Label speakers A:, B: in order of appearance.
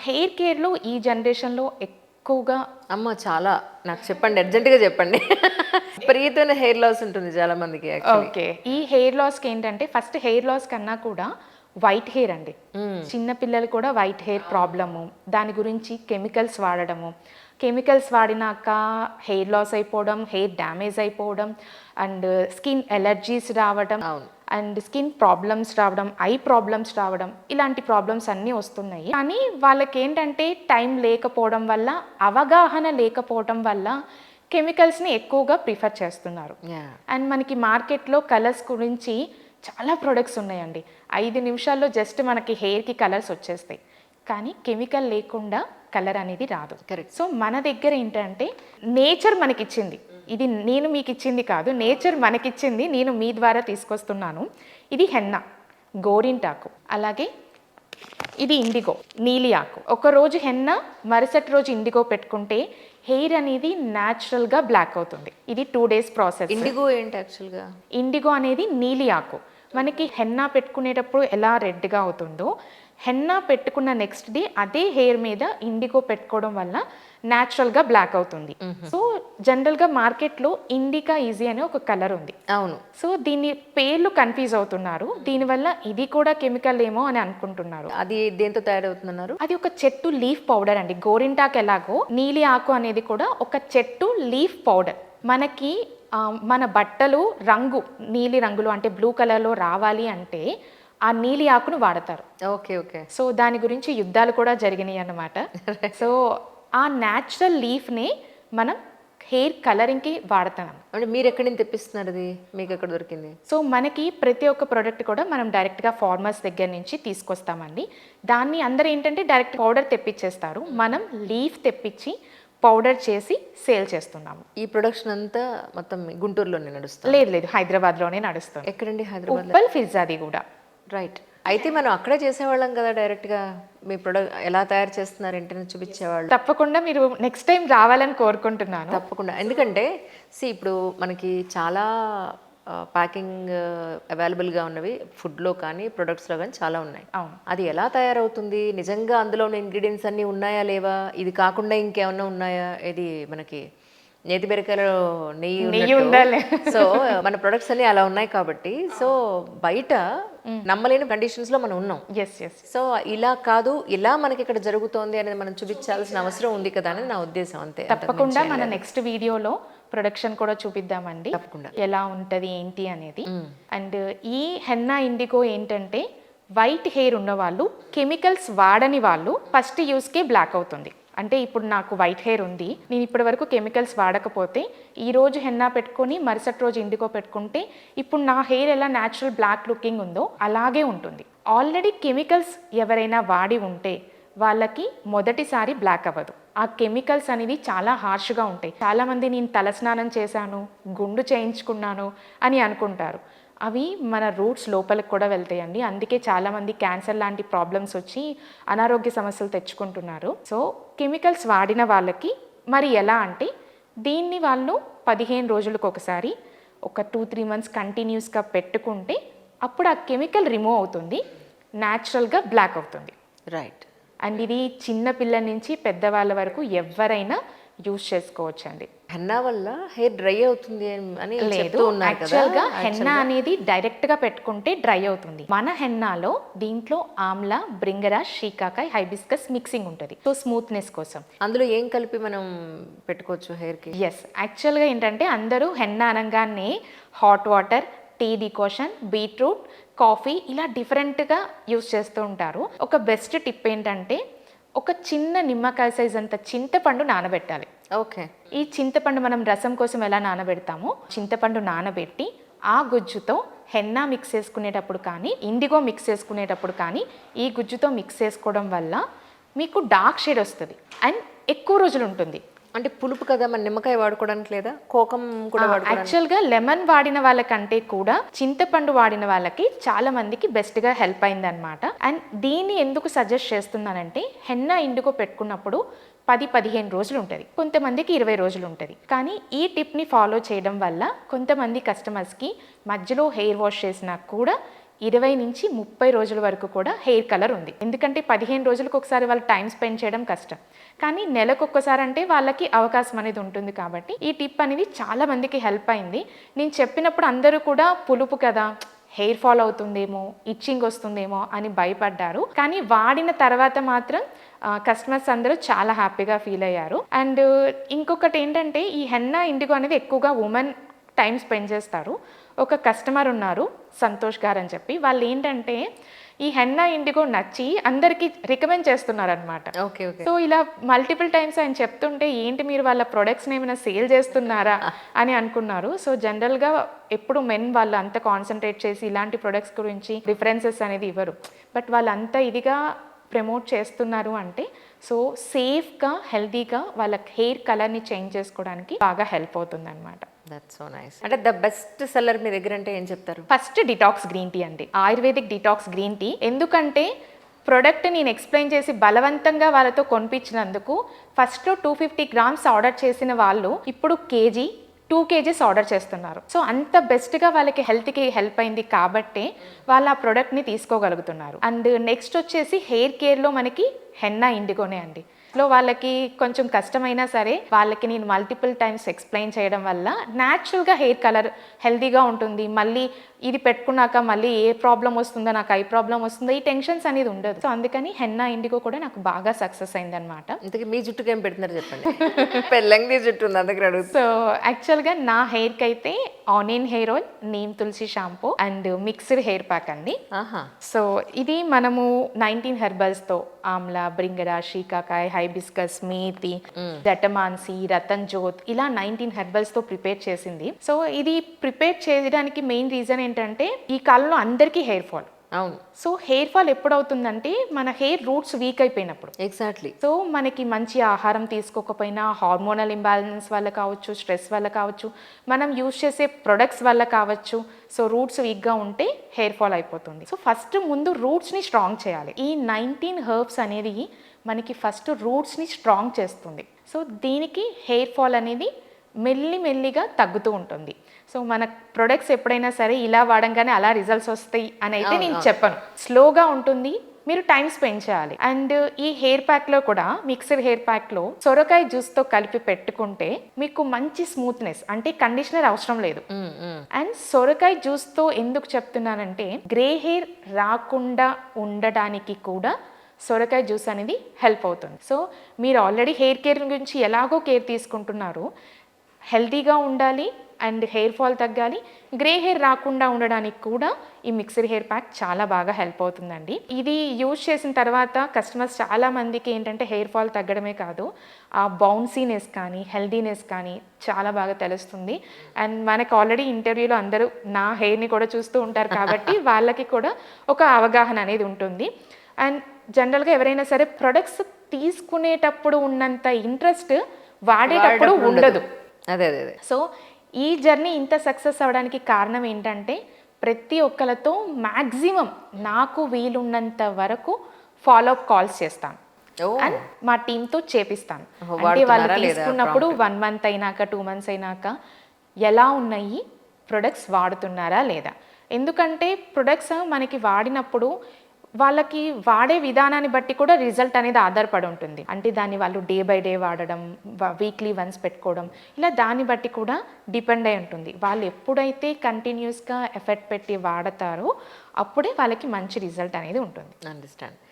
A: Hair కేర్‌లో ఈ జనరేషన్‌లో ఎక్కువగా
B: అమ్మ చాలా నాకు చెప్పండి, అర్జెంటుగా చెప్పండి. విపరీతమైన హెయిర్ లాస్ ఉంటుంది చాలా మందికి యాక్చువల్లీ.
A: ఓకే. ఈ హెయిర్ లాస్‌కి ఏంటంటే ఫస్ట్ హెయిర్ లాస్ కన్నా కూడా వైట్ హెయిర్ అండి. చిన్న పిల్లలు కూడా వైట్ హెయిర్ ప్రాబ్లము. దాని గురించి కెమికల్స్ వాడడము. కెమికల్స్ వాడినాక హెయిర్ లాస్ అయిపోవడం, హెయిర్ డ్యామేజ్ అయిపోవడం అండ్ స్కిన్ ఎలర్జీస్ రావడం
B: అవును.
A: అండ్ స్కిన్ ప్రాబ్లమ్స్ రావడం, ఐ ప్రాబ్లమ్స్ రావడం, ఇలాంటి ప్రాబ్లమ్స్ అన్నీ వస్తున్నాయి. కానీ వాళ్ళకేంటంటే టైం లేకపోవడం వల్ల, అవగాహన లేకపోవడం వల్ల కెమికల్స్‌ని ఎక్కువగా ప్రిఫర్ చేస్తున్నారు.
B: యాహ్!
A: అండ్ మనకి మార్కెట్‌లో కలర్స్ గురించి చాలా ప్రొడక్ట్స్ ఉన్నాయండి. 5 నిమిషాల్లో జస్ట్ మనకి హెయిర్‌కి కలర్స్ వచ్చేస్తాయి. కానీ కెమికల్ లేకుండా కలర్ అనేది రాదు.
B: కరెక్ట్.
A: సో మన దగ్గర ఏంటంటే నేచర్ మనకిచ్చింది. ఇది నేను మీకిచ్చింది కాదు. నేచర్ మనకిచ్చింది. నేను మీ ద్వారా తీసుకొస్తున్నాను. ఇది హెన్నా, గోరింటాకు. అలాగే ఇది ఇండిగో, నీలి ఆకు. ఒకరోజు హెన్నా, మరుసటి రోజు ఇండిగో పెట్టుకుంటే హెయిర్ అనేది న్యాచురల్గా బ్లాక్ అవుతుంది. ఇది 2 డేస్ ప్రాసెస్.
B: ఇండిగో ఏంటి యాక్చువల్గా?
A: ఇండిగో అనేది నీలి ఆకు. మనకి హెన్నా పెట్టుకునేటప్పుడు ఎలా రెడ్గా అవుతుందో, హెన్నా పెట్టుకున్న నెక్స్ట్ డే అదే హెయిర్ మీద ఇండిగో పెట్టుకోవడం వల్ల న్యాచురల్గా బ్లాక్ అవుతుంది. సో జనరల్గా మార్కెట్లో ఇండికా ఈజీ అనే ఒక కలర్ ఉంది.
B: అవును.
A: సో దీన్ని పేర్లు కన్ఫ్యూజ్ అవుతున్నారు. దీనివల్ల ఇది కూడా కెమికల్ ఏమో అని అనుకుంటున్నారు.
B: అది దేంతో తయారవుతుందన్నారు?
A: అది ఒక చెట్టు లీఫ్ పౌడర్ అండి. గోరింటాకు ఎలాగో నీలి ఆకు అనేది కూడా ఒక చెట్టు లీఫ్ పౌడర్. మనకి మన బట్టలు రంగు నీలి రంగులో అంటే బ్లూ కలర్లో రావాలి అంటే ఆ నీలి ఆకును వాడతారు.
B: Okay, okay.
A: సో దాని గురించి యుద్ధాలు కూడా జరిగినాయి అన్నమాట. సో ఆ న్యాచురల్ లీఫ్ని మనం హెయిర్ కలరింగ్కి వాడతాం.
B: అంటే మీరు ఎక్కడి నుంచి తెప్పిస్తున్నారు? అది మీకు ఎక్కడ దొరికింది?
A: సో మనకి ప్రతి ఒక్క ప్రోడక్ట్ కూడా మనం డైరెక్ట్గా ఫార్మర్స్ దగ్గర నుంచి తీసుకొస్తామండి. దాన్ని అందరూ ఏంటంటే డైరెక్ట్ పౌడర్ తెప్పించేస్తారు. మనం లీఫ్ తెప్పించి పౌడర్ చేసి సేల్ చేస్తున్నాము.
B: ఈ ప్రొడక్షన్ అంతా మొత్తం గుంటూరులోనే నడుస్తుంది?
A: లేదు లేదు, హైదరాబాద్లోనే నడుస్తుంది.
B: ఎక్కడండి? హైదరాబాద్.
A: ఉప్పల్ ఫిర్జాది కూడా.
B: రైట్. అయితే మనం అక్కడే చేసేవాళ్ళం కదా, డైరెక్ట్గా మీ ప్రొడక్ట్ ఎలా తయారు చేస్తున్నారు ఏంటని చూపించేవాళ్ళు.
A: తప్పకుండా మీరు నెక్స్ట్ టైం రావాలని కోరుకుంటున్నాను.
B: తప్పకుండా. ఎందుకంటే ఇప్పుడు మనకి చాలా ప్యాకింగ్ అవైలబుల్గా ఉన్నవి ఫుడ్లో కానీ ప్రొడక్ట్స్లో కానీ చాలా ఉన్నాయి.
A: అవును.
B: అది ఎలా తయారవుతుంది, నిజంగా అందులో ఉన్న ఇంగ్రీడియంట్స్ అన్నీ ఉన్నాయా లేవా, ఇది కాకుండా ఇంకేమన్నా ఉన్నాయా, ఇది మనకి నేతి బెరకాయలో నెయ్యి
A: ఉండాలి.
B: సో మన ప్రొడక్ట్స్ అన్ని అలా ఉన్నాయి కాబట్టి, సో బయట నమ్మలేని కండిషన్స్లో మనం ఉన్నాం.
A: Yes yes.
B: సో ఇలా కాదు, ఇలా మనకి ఇక్కడ జరుగుతోంది అనేది మనం చూపించాల్సిన అవసరం ఉంది కదా అనేది నా ఉద్దేశం. అంతే.
A: తప్పకుండా మన నెక్స్ట్ వీడియోలో ప్రొడక్షన్ కూడా చూపిద్దామండి.
B: తప్పకుండా.
A: ఎలా ఉంటుంది ఏంటి అనేది. అండ్ ఈ హెన్నా ఇండిగో ఏంటంటే వైట్ హెయిర్ ఉన్న వాళ్ళు, కెమికల్స్ వాడని వాళ్ళు ఫస్ట్ యూస్కే బ్లాక్ అవుతుంది. అంటే ఇప్పుడు నాకు వైట్ హెయిర్ ఉంది, నేను ఇప్పటి వరకు కెమికల్స్ వాడకపోతే ఈరోజు హెన్నా పెట్టుకొని మరుసటి రోజు ఇండిగో పెట్టుకుంటే ఇప్పుడు నా హెయిర్ ఎలా న్యాచురల్ బ్లాక్ లుకింగ్ ఉందో అలాగే ఉంటుంది. ఆల్రెడీ కెమికల్స్ ఎవరైనా వాడి ఉంటే వాళ్ళకి మొదటిసారి బ్లాక్ అవ్వదు. ఆ కెమికల్స్ అనేవి చాలా హార్ష్గా ఉంటాయి. చాలామంది నేను తలస్నానం చేశాను, గుండు చేయించుకున్నాను అని అనుకుంటారు. అవి మన రూట్స్ లోపలికి కూడా వెళ్తాయండి. అందుకే చాలామంది క్యాన్సర్ లాంటి ప్రాబ్లమ్స్ వచ్చి అనారోగ్య సమస్యలు తెచ్చుకుంటున్నారు. సో కెమికల్స్ వాడిన వాళ్ళకి మరి ఎలా అంటే దీన్ని వాళ్ళు 15 రోజులకు ఒకసారి ఒక 2-3 మంత్స్ కంటిన్యూస్గా పెట్టుకుంటే అప్పుడు ఆ కెమికల్ రిమూవ్ అవుతుంది, న్యాచురల్గా బ్లాక్ అవుతుంది.
B: రైట్.
A: అండ్ ఇది చిన్న పిల్లల నుంచి పెద్దవాళ్ళ వరకు ఎవరైనా యూజ్ చేసుకోవచ్చు అండి.
B: హెన్నా వల్ల హెయిర్ డ్రై అవుతుంది అని
A: లేదు,
B: చెప్తూ ఉన్నారు కదా.
A: యాక్చువల్గా హెన్నా అనేది డైరెక్ట్గా పెట్టుకుంటే డ్రై అవుతుంది. మన హెన్నాలో దీంట్లో ఆమ్లా, బ్రింగరాజ్, షీకాకాయ్, హైబిస్కస్ మిక్సింగ్ ఉంటుంది. సో స్మూత్నెస్ కోసం.
B: అందులో ఏం కలిపి మనం పెట్టుకోవచ్చు హెయిర్కి?
A: ఎస్, యాక్చువల్గా ఏంటంటే అందరూ హెన్నా అనగానే hot water, tea decoction, beetroot, coffee ఇలా డిఫరెంట్గా యూస్ చేస్తూ ఉంటారు. ఒక బెస్ట్ టిప్ ఏంటంటే ఒక చిన్న నిమ్మకాయ సైజ్ అంత చింతపండు నానబెట్టాలి.
B: ఓకే.
A: ఈ చింతపండు మనం రసం కోసం ఎలా నానబెడతామో చింతపండు నానబెట్టి ఆ గుజ్జుతో హెన్నా మిక్స్ చేసుకునేటప్పుడు కానీ ఇండిగో మిక్స్ చేసుకునేటప్పుడు కానీ ఈ గుజ్జుతో మిక్స్ చేసుకోవడం వల్ల మీకు డార్క్ షేడ్ వస్తుంది అండ్ ఎక్కువ రోజులు ఉంటుంది.
B: అంటే పులుపు కదా, మన నిమ్మకాయ వాడుకోవడానికి లేదా కోకం కూడా వాడుకోవడానికి?
A: యాక్చువల్గా లెమన్ వాడిన వాళ్ళకంటే కూడా చింతపండు వాడిన వాళ్ళకి చాలా మందికి బెస్ట్గా హెల్ప్ అయింది అనమాట. అండ్ దీన్ని ఎందుకు సజెస్ట్ చేస్తున్నానంటే హెన్నా ఇండిగో పెట్టుకున్నప్పుడు 10-15 రోజులు ఉంటుంది, కొంతమందికి 20 రోజులు ఉంటుంది. కానీ ఈ టిప్ని ఫాలో చేయడం వల్ల కొంతమంది కస్టమర్స్కి మధ్యలో హెయిర్ వాష్ చేసినా కూడా 20 నుంచి 30 రోజుల వరకు కూడా హెయిర్ కలర్ ఉంది. ఎందుకంటే 15 రోజులకు ఒకసారి వాళ్ళు టైం స్పెండ్ చేయడం కష్టం, కానీ నెలకు ఒక్కసారి అంటే వాళ్ళకి అవకాశం అనేది ఉంటుంది. కాబట్టి ఈ టిప్ అనేది చాలా మందికి హెల్ప్ అయింది. నేను చెప్పినప్పుడు అందరూ కూడా పులుపు కదా, హెయిర్ ఫాల్ అవుతుందేమో, ఇచ్చింగ్ వస్తుందేమో అని భయపడ్డారు. కానీ వాడిన తర్వాత మాత్రం కస్టమర్స్ అందరూ చాలా హ్యాపీగా ఫీల్ అయ్యారు. అండ్ ఇంకొకటి ఏంటంటే ఈ హెన్నా ఇండిగో అనేది ఎక్కువగా ఉమెన్ టైం స్పెండ్ చేస్తారు. ఒక కస్టమర్ ఉన్నారు సంతోష్ గారు అని చెప్పి, వాళ్ళు ఏంటంటే ఈ హెన్నా ఇండిగో నచ్చి అందరికీ రికమెండ్ చేస్తున్నారనమాట.
B: Okay okay.
A: సో ఇలా మల్టిపుల్ టైమ్స్ ఆయన చెప్తుంటే ఏంటి మీరు వాళ్ళ ప్రొడక్ట్స్ని ఏమైనా సేల్ చేస్తున్నారా అని అనుకున్నారు. సో జనరల్గా ఎప్పుడు మెన్ వాళ్ళు అంత కాన్సన్ట్రేట్ చేసి ఇలాంటి ప్రొడక్ట్స్ గురించి రిఫరెన్సెస్ అనేది ఇవ్వరు, బట్ వాళ్ళు అంత ఇదిగా ప్రమోట్ చేస్తున్నారు అంటే సో సేఫ్గా హెల్తీగా వాళ్ళ హెయిర్ కలర్ని చేంజ్ చేసుకోవడానికి బాగా హెల్ప్ అవుతుంది అనమాట.
B: That's so nice. అంటే ద బెస్ట్ సెల్లర్ మీ దగ్గర అంటే ఏం చెప్తారు?
A: ఫస్ట్ డిటాక్స్ గ్రీన్ టీ అండి, ఆయుర్వేదిక్ డిటాక్స్ గ్రీన్ టీ. ఎందుకంటే ప్రోడక్ట్ నేను ఎక్స్ప్లెయిన్ చేసి బలవంతంగా వాళ్ళతో కొనిపించినందుకు ఫస్ట్లో 250 గ్రామ్స్ ఆర్డర్ చేసిన వాళ్ళు ఇప్పుడు 2 kgs ఆర్డర్ చేస్తున్నారు. సో అంత బెస్ట్గా వాళ్ళకి హెల్త్కి హెల్ప్ అయింది కాబట్టే వాళ్ళు ఆ ప్రోడక్ట్ని తీసుకోగలుగుతున్నారు. అండ్ నెక్స్ట్ వచ్చేసి హెయిర్ కేర్లో మనకి హెన్నా ఇండిగోనే అండి. లో వాళ్ళకి కొంచెం కష్టమైనా సరే వాళ్ళకి నేను మల్టిపుల్ టైమ్స్ ఎక్స్ప్లెయిన్ చేయడం వల్ల న్యాచురల్గా హెయిర్ కలర్ హెల్తీగా ఉంటుంది. మళ్ళీ ఇది పెట్టుకున్నాక మళ్ళీ ఏ ప్రాబ్లం వస్తుందో, నాకు ఐ ప్రాబ్లం వస్తుందో, ఈ టెన్షన్స్ అనేది ఉండదు. సో అందుకని హెన్నా ఇండిగో కూడా నాకు బాగా సక్సెస్ అయిందనమాట.
B: ఇంతకీ మీ జుట్టుకి ఏం పెడుతున్నారు చెప్పండి. పెళ్ళంగి జుట్టు ఉంది అందుకని అడుగుతా.
A: సో యాక్చువల్గా నా హెయిర్కి అయితే onion hair oil, neem tulsi shampoo and mixed hair pack అండి. సో ఇది మనము 19 హెర్బల్స్తో ఆమ్లా, బ్రింగరా, శీకాకాయ, హైబిస్కస్, మేతి, జటమాన్సి, రతన్ జోత్ ఇలా 19 హెర్బల్స్తో ప్రిపేర్ చేసింది. సో ఇది ప్రిపేర్ చేయడానికి మెయిన్ రీజన్ ఏంటంటే ఈ కాలంలో అందరికీ హెయిర్ ఫాల్.
B: అవును.
A: సో హెయిర్ ఫాల్ ఎప్పుడు అవుతుందంటే మన హెయిర్ రూట్స్ వీక్ అయిపోయినప్పుడు.
B: ఎగ్జాక్ట్లీ.
A: సో మనకి మంచి ఆహారం తీసుకోకపోయినా, హార్మోనల్ ఇంబ్యాలెన్స్ వల్ల కావచ్చు, స్ట్రెస్ వల్ల కావచ్చు, మనం యూజ్ చేసే ప్రొడక్ట్స్ వల్ల కావచ్చు, సో రూట్స్ వీక్గా ఉంటే హెయిర్ ఫాల్ అయిపోతుంది. సో ఫస్ట్ ముందు రూట్స్ని స్ట్రాంగ్ చేయాలి. ఈ 19 హెర్బ్స్ అనేది మనకి ఫస్ట్ రూట్స్ని స్ట్రాంగ్ చేస్తుంది. సో దీనికి హెయిర్ ఫాల్ అనేది మెల్లిగా తగ్గుతూ ఉంటుంది. సో మన ప్రొడక్ట్స్ ఎప్పుడైనా సరే ఇలా వాడంగానే అలా రిజల్ట్స్ వస్తాయి అని అయితే నేను చెప్పను. స్లోగా ఉంటుంది, మీరు టైం స్పెండ్ చేయాలి. అండ్ ఈ హెయిర్ ప్యాక్లో కూడా మిక్స్డ్ హెయిర్ ప్యాక్లో సొరకాయ జ్యూస్తో కలిపి పెట్టుకుంటే మీకు మంచి స్మూత్నెస్, అంటే కండిషనర్ అవసరం లేదు. అండ్ సొరకాయ జ్యూస్తో ఎందుకు చెప్తున్నానంటే గ్రే హెయిర్ రాకుండా ఉండడానికి కూడా సొరకాయ జ్యూస్ అనేది హెల్ప్ అవుతుంది. సో మీరు ఆల్రెడీ హెయిర్ కేర్ గురించి ఎలాగో కేర్ తీసుకుంటున్నారు, హెల్తీగా ఉండాలి అండ్ హెయిర్ ఫాల్ తగ్గాలి, గ్రే హెయిర్ రాకుండా ఉండడానికి కూడా ఈ మిక్స్డ్ హెయిర్ ప్యాక్ చాలా బాగా హెల్ప్ అవుతుందండి. ఇది యూజ్ చేసిన తర్వాత కస్టమర్స్ చాలా మందికి ఏంటంటే హెయిర్ ఫాల్ తగ్గడమే కాదు, ఆ బౌన్సీనెస్ కానీ హెల్దీనెస్ కానీ చాలా బాగా తెలుస్తుంది. అండ్ మనకు ఆల్రెడీ ఇంటర్వ్యూలో అందరూ నా హెయిర్ని కూడా చూస్తూ ఉంటారు కాబట్టి వాళ్ళకి కూడా ఒక అవగాహన అనేది ఉంటుంది. అండ్ జనరల్గా ఎవరైనా సరే ప్రొడక్ట్స్ తీసుకునేటప్పుడు ఉన్నంత ఇంట్రెస్ట్ వాడేటప్పుడు ఉండదు.
B: అదే అదే అదే.
A: సో ఈ జర్నీ ఇంత సక్సెస్ అవ్వడానికి కారణం ఏంటంటే ప్రతి ఒక్కరితో మ్యాక్సిమం నాకు వీలున్నంత వరకు ఫాలోఅప్ కాల్స్ చేస్తాను అండ్ మా టీంతో చేపిస్తాను. అంటే వాళ్ళు తీసుకున్నప్పుడు 1 month అయినాక 2 months అయినాక ఎలా ఉన్నాయి ప్రొడక్ట్స్, వాడుతున్నారా లేదా. ఎందుకంటే ప్రొడక్ట్స్ మనకి వాడినప్పుడు వాళ్ళకి వాడే విధానాన్ని బట్టి కూడా రిజల్ట్ అనేది ఆధారపడి ఉంటుంది. అంటే దాన్ని వాళ్ళు డే బై డే వాడడం, వీక్లీ వన్స్ పెట్టుకోవడం, ఇలా దాన్ని బట్టి కూడా డిపెండ్ అయి ఉంటుంది. వాళ్ళు ఎప్పుడైతే కంటిన్యూస్గా ఎఫర్ట్ పెట్టి వాడతారో అప్పుడే వాళ్ళకి మంచి రిజల్ట్ అనేది ఉంటుంది.
B: అండర్స్టాండ్.